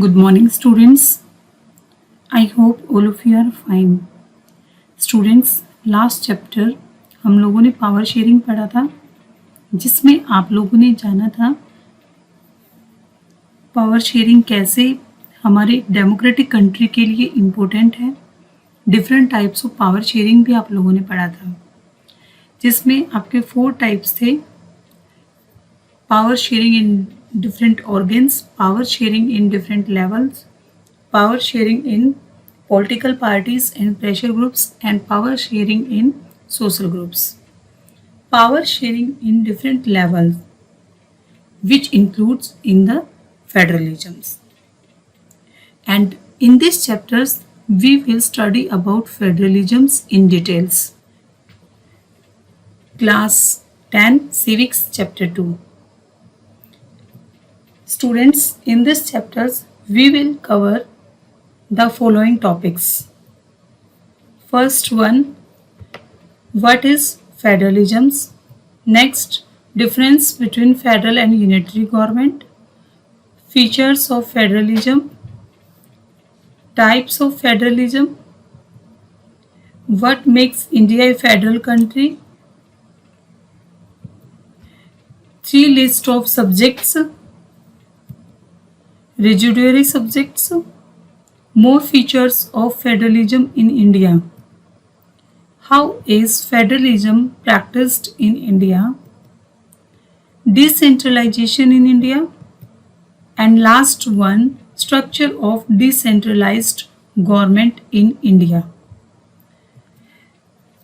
Good morning, students. I hope all of you are fine. Students, last chapter हम लोगों ने power sharing पढ़ा था, जिसमें आप लोगों ने जाना था पावर शेयरिंग कैसे हमारे डेमोक्रेटिक कंट्री के लिए इम्पोर्टेंट है। Different types of power sharing भी आप लोगों ने पढ़ा था, जिसमें आपके 4 टाइप्स थे: power sharing in different organs, power sharing in different levels, power sharing in political parties and pressure groups, and power sharing in social groups. Power sharing in different levels, which includes in the federalisms. And in these chapters, we will study about federalisms in details. Class 10 Civics Chapter 2. Students, in this chapters, we will cover the following topics. First one, what is federalisms? Next, difference between federal and unitary government. Features of federalism. Types of federalism. What makes India a federal country? 3 list of subjects. Residuary subjects. More features of federalism in India. How is federalism practiced in India? Decentralization in India. And last one, structure of decentralized government in India.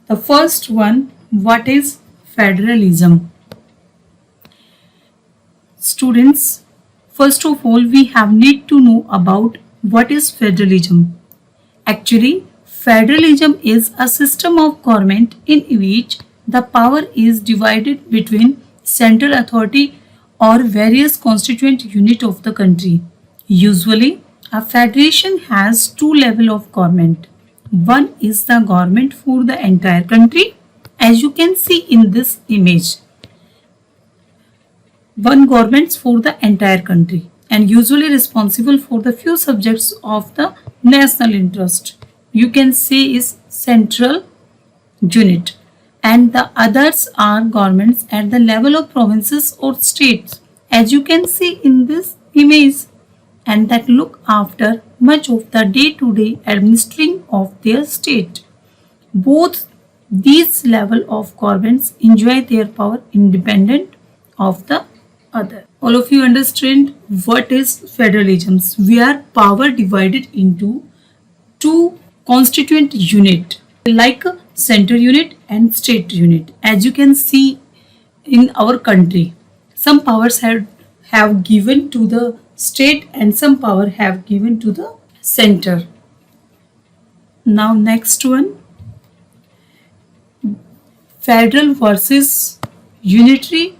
The first one, what is federalism? Students, first of all, we have need to know about what is federalism. Actually, federalism is a system of government in which the power is divided between central authority or various constituent units of the country. Usually, a federation has 2 levels of government. One is the government for the entire country, as you can see in this image. One government for the entire country and usually responsible for the few subjects of the national interest. You can say is central unit, and the others are governments at the level of provinces or states, as you can see in this image, and that look after much of the day-to-day administering of their state. Both these level of governments enjoy their power independent of the other. All of you understand what is federalism? We are power divided into 2 constituent unit, like central unit and state unit. As you can see in our country, some powers have given to the state and some power have given to the center. Now next one, federal versus unitary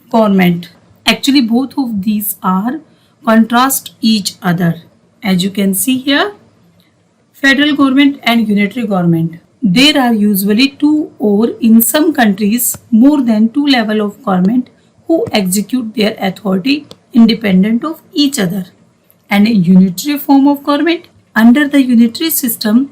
government. Actually, both of these are contrast each other. As you can see here, federal government and unitary government. There are usually 2 or in some countries more than 2 levels of government who execute their authority independent of each other. And a unitary form of government, under the unitary system,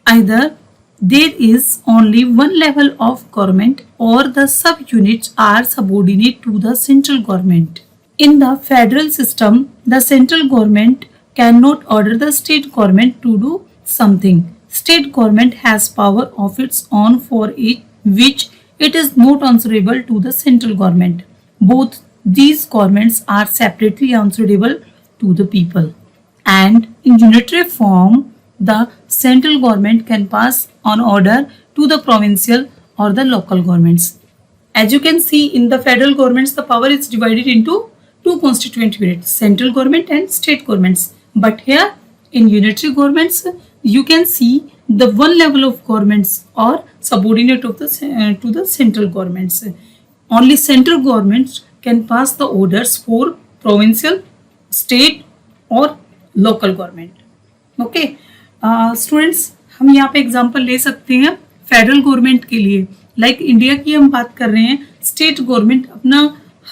either there is only one level of government or the subunits are subordinate to the central government. In the federal system, the central government cannot order the state government to do something. State government has power of its own for it, which it is not answerable to the central government. Both these governments are separately answerable to the people. And in unitary form, the central government can pass on order to the provincial or the local governments. As you can see in the federal governments, the power is divided into 2 constituent units, central government and state governments. But here in unitary governments, you can see the one level of governments are subordinate of to the central governments. Only central governments can pass the orders for provincial, state or local government. Okay. Students, हम यहाँ पे example ले सकते हैं federal government के लिए. Like India की हम बात कर रहे हैं, स्टेट गवर्नमेंट अपना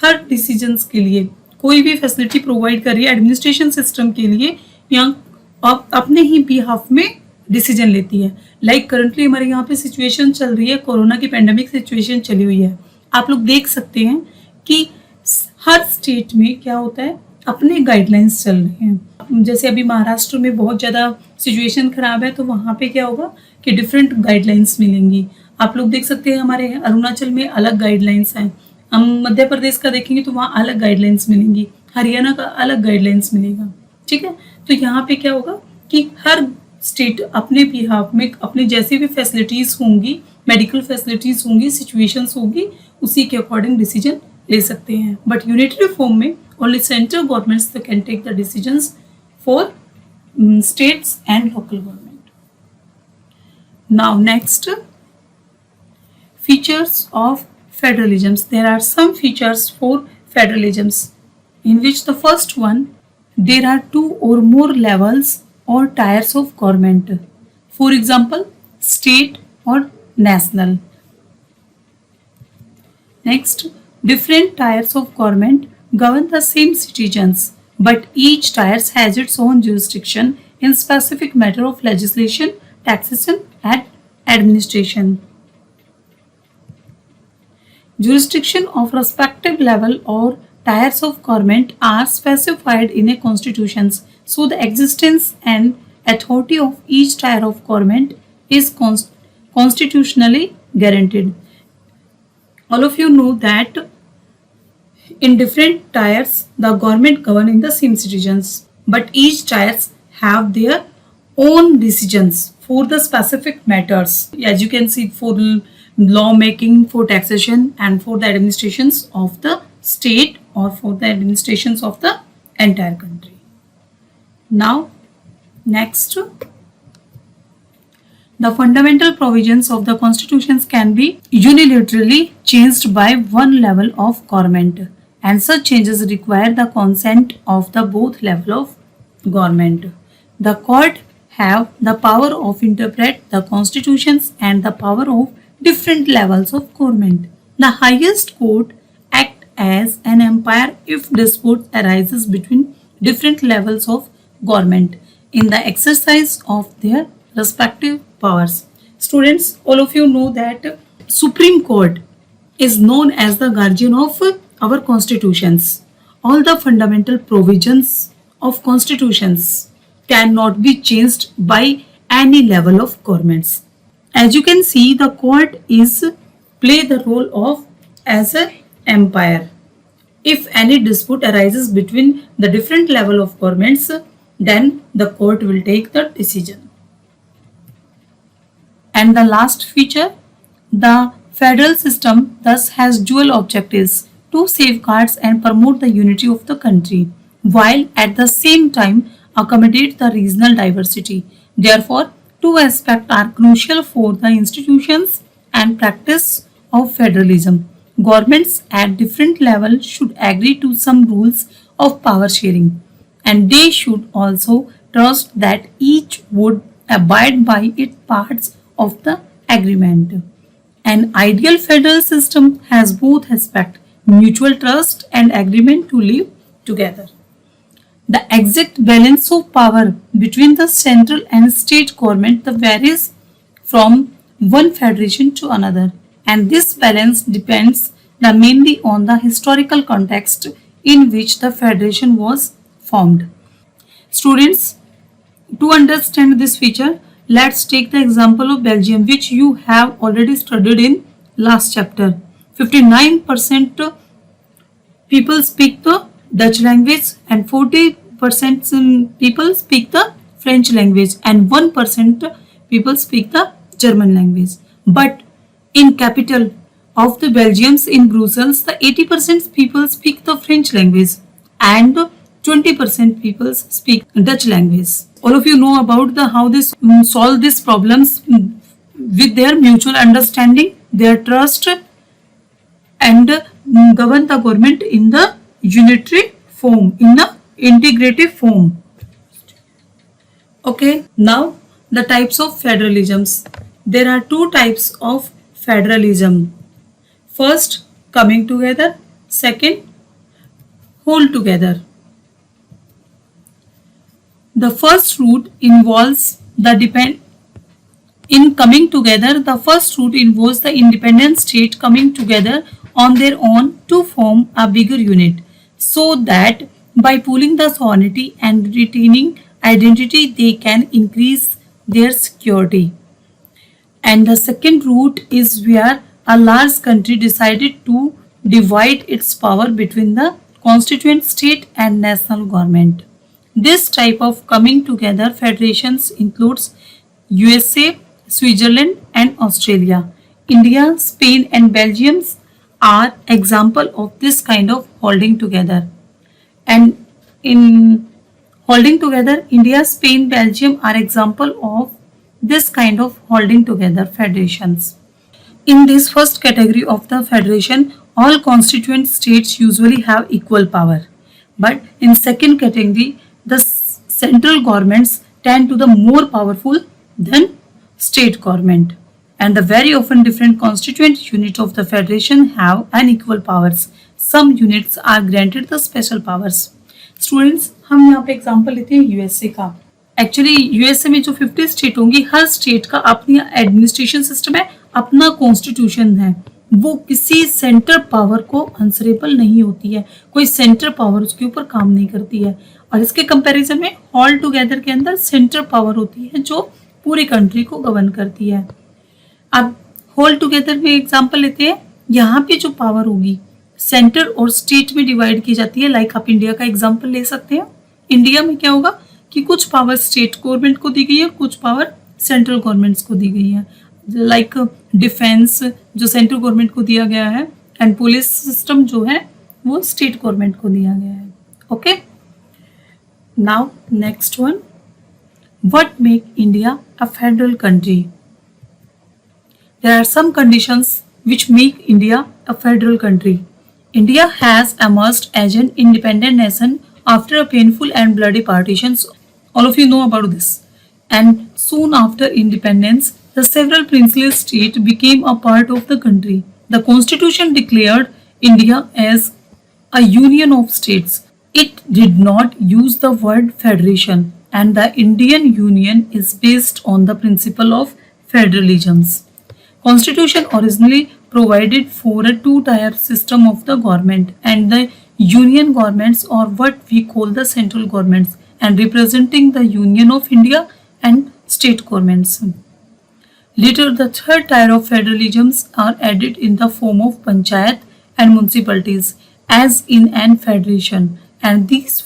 हर डिसीजंस के लिए कोई भी फैसिलिटी प्रोवाइड कर रही है एडमिनिस्ट्रेशन सिस्टम के लिए, यहाँ अपने ही बिहाफ में डिसीजन लेती है। लाइक करंटली हमारे यहाँ पे सिचुएशन चल रही है, कोरोना की पेंडेमिक सिचुएशन चली हुई है। आप लोग देख सकते हैं कि हर स्टेट में क्या होता है, अपने गाइडलाइंस चल रहे हैं। जैसे अभी महाराष्ट्र में बहुत ज़्यादा सिचुएशन खराब है, तो वहाँ पे क्या होगा कि डिफरेंट गाइडलाइंस मिलेंगी। आप लोग देख सकते हैं हमारे अरुणाचल में अलग गाइडलाइंस हैं, हम मध्य प्रदेश का देखेंगे तो वहाँ अलग गाइडलाइंस मिलेंगी, हरियाणा का अलग गाइडलाइंस मिलेगा। ठीक है, तो यहाँ पे क्या होगा कि हर स्टेट अपने बिहाफ में अपने जैसे भी फैसिलिटीज़ होंगी, मेडिकल फैसिलिटीज़ होंगी, सिचुएशंस होगी, उसी के अकॉर्डिंग डिसीजन ले सकते हैं। बट यूनिटरी फॉर्म में only central governments can take the decisions for states and local government. Now next, features of federalisms. There are some features for federalisms, in which the first one, there are 2 or more levels or tiers of government. For example, state or national. Next, different tiers of government govern the same citizens, but each tier has its own jurisdiction in specific matter of legislation, taxation and administration. Jurisdiction of respective level or tiers of government are specified in a constitutions, so the existence and authority of each tier of government is constitutionally guaranteed. All of you know that in different tiers the government govern in the same citizens, but each tiers have their own decisions for the specific matters. As you can see, for law making, for taxation and for the administrations of the state or for the administrations of the entire country. Now next, the fundamental provisions of the constitutions can be unilaterally changed by one level of government, and such changes require the consent of the both level of government. The court have the power of interpret the constitutions and the power of different levels of government. The highest court act as an umpire if dispute arises between different levels of government in the exercise of their respective powers. Students, all of you know that Supreme Court is known as the guardian of our constitutions. All the fundamental provisions of constitutions cannot be changed by any level of governments. As you can see, the court is play the role of as a umpire. If any dispute arises between the different level of governments, then the court will take the decision. And the last feature, the federal system thus has dual objectives to safeguard and promote the unity of the country, while at the same time accommodate the regional diversity. Therefore, 2 aspects are crucial for the institutions and practice of federalism. Governments at different levels should agree to some rules of power sharing, and they should also trust that each would abide by its parts of the agreement. An ideal federal system has both aspects, mutual trust and agreement to live together. The exact balance of power between the central and state government varies from one federation to another, and this balance depends mainly on the historical context in which the federation was formed. Students, to understand this feature, let's take the example of Belgium, which you have already studied in last chapter. 59% people speak the Dutch language and 40% people speak the French language and 1% people speak the German language. But in capital of the Belgiums in Brussels, the 80% people speak the French language and 20% people speak Dutch language. All of you know about the how this solve these problems with their mutual understanding, their trust, and govern the government in the unitary form, in the integrative form. Okay, now the types of federalisms. There are 2 types of federalism. First, coming together. Second, hold together. The first root involves the in coming together, the first root involves the independent state coming together on their own to form a bigger unit, so that by pooling the sovereignty and retaining identity, they can increase their security. And the second route is where a large country decided to divide its power between the constituent state and national government. This type of coming together federations includes USA, Switzerland and Australia. India, Spain and Belgium are example of this kind of holding together. And in holding together, India, Spain, Belgium are example of this kind of holding together federations. In this first category of the federation, all constituent states usually have equal power. But in second category, the central governments tend to be more powerful than state government. And the very often different constituent units of the federation have unequal powers. Some units are granted the special powers. Students, हम यहाँ पे example लेते हैं USA का. Actually USA में जो 50 state होंगी, हर state का अपनी एडमिनिस्ट्रेशन सिस्टम है, अपना कॉन्स्टिट्यूशन है. वो किसी सेंटर पावर को आंसरेबल नहीं होती है, कोई सेंटर पावर उसके ऊपर काम नहीं करती है. और इसके कंपैरिजन में ऑल टुगेदर के अंदर सेंटर पावर होती है जो पूरी कंट्री को गवर्न करती है. अब होल टुगेदर में एग्जांपल लेते हैं. यहाँ पे जो पावर होगी सेंटर और स्टेट में डिवाइड की जाती है. लाइक आप इंडिया का एग्जांपल ले सकते हैं. इंडिया में क्या होगा कि कुछ पावर स्टेट गवर्नमेंट को दी गई है, कुछ पावर सेंट्रल गवर्नमेंट्स को दी गई है. लाइक डिफेंस जो सेंट्रल गवर्नमेंट को दिया गया है एंड पुलिस सिस्टम जो है वो स्टेट गवर्नमेंट को दिया गया है. Okay, now next one, what make India a federal country? There are some conditions which make India a federal country. India has emerged as an independent nation after a painful and bloody partitions. All of you know about this. And soon after independence, the several princely states became a part of the country. The constitution declared India as a union of states. It did not use the word federation, and the Indian Union is based on the principle of federalism. Constitution originally provided for a two-tier system of the government, and the union governments or what we call the central governments, and representing the Union of India and state governments. Later, the third tier of federalisms are added in the form of panchayat and municipalities as in an federation, and these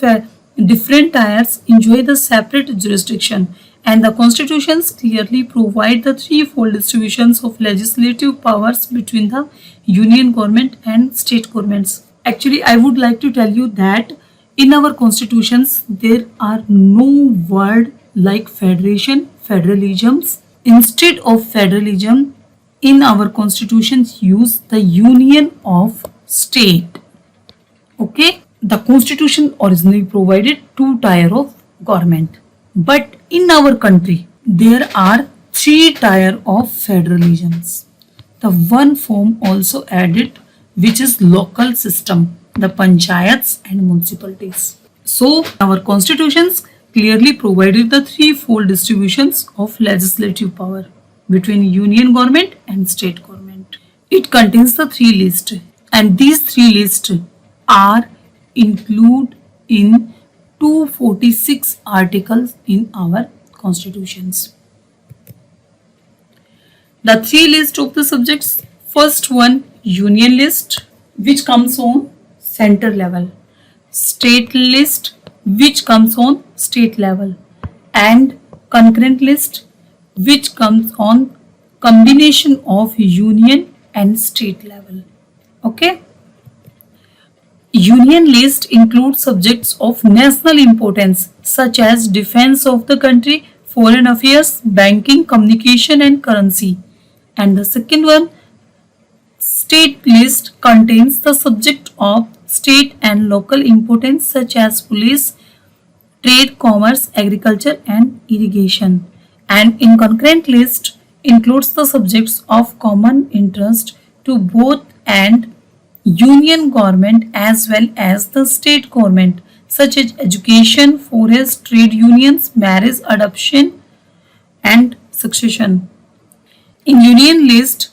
different tiers enjoy the separate jurisdiction. And the constitutions clearly provide the threefold distributions of legislative powers between the union government and state governments. Actually, I would like to tell you that in our constitutions there are no word like federation, federalisms. Instead of federalism, in our constitutions use the union of state. Okay, the constitution originally provided two tier of government. But in our country, there are three tier of federalisms. The one form also added, which is local system, the panchayats and municipalities. So our constitutions clearly provided the threefold distributions of legislative power between union government and state government. It contains the three lists, and these three lists are included in 246 articles in our constitutions. The three lists of the subjects. First one, union list, which comes on center level. State list, which comes on state level. And concurrent list, which comes on combination of union and state level. Okay. Union list includes subjects of national importance such as defense of the country, foreign affairs, banking, communication and currency. And the second one, state list, contains the subject of state and local importance such as police, trade, commerce, agriculture and irrigation. And in concurrent list includes the subjects of common interest to both and union government as well as the state government, such as education, forest, trade unions, marriage, adoption, and succession. In union list,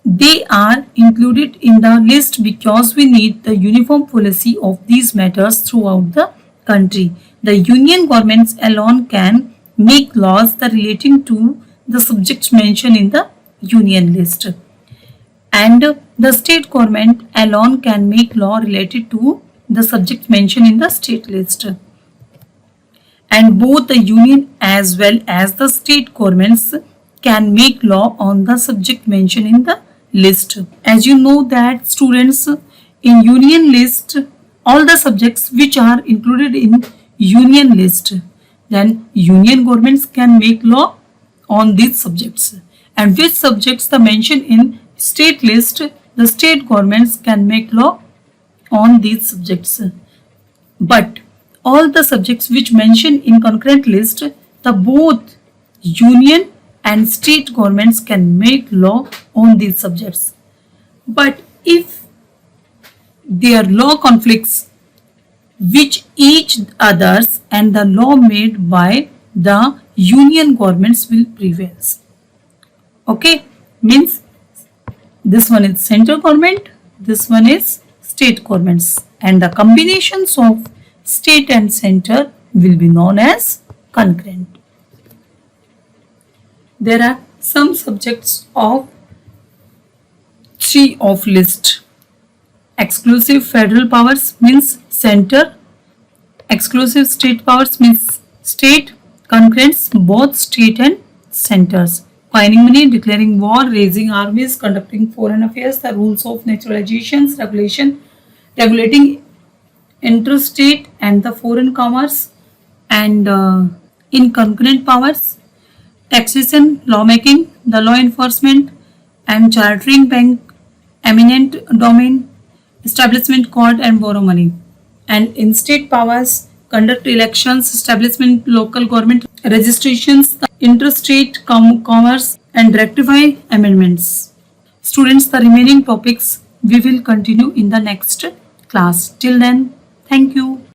they are included in the list because we need the uniform policy of these matters throughout the country. The union governments alone can make laws that relating to the subjects mentioned in the union list, and the state government alone can make law related to the subject mentioned in the state list, and both the union as well as the state governments can make law on the subject mentioned in the list. As you know that students, in union list, all the subjects which are included in union list, then union governments can make law on these subjects, and which subjects the mentioned in state list, the state governments can make law on these subjects. But all the subjects which mentioned in concurrent list, the both union and state governments can make law on these subjects. But if their law conflicts which each others, and the law made by the union governments will prevail. Okay, means this one is central government, this one is state governments, and the combinations of state and center will be known as concurrent. There are some subjects of 3 of list. Exclusive federal powers means center, exclusive state powers means state, concurrents both state and centers. Coining money, declaring war, raising armies, conducting foreign affairs, the rules of naturalizations, regulating interstate and the foreign commerce, and in concurrent powers, taxation, lawmaking, the law enforcement, and chartering bank, eminent domain, establishment court, and borrow money. And in state powers, conduct elections, establishment local government registrations, interstate commerce, and rectify amendments. Students, the remaining topics we will continue in the next class. Till then, thank you.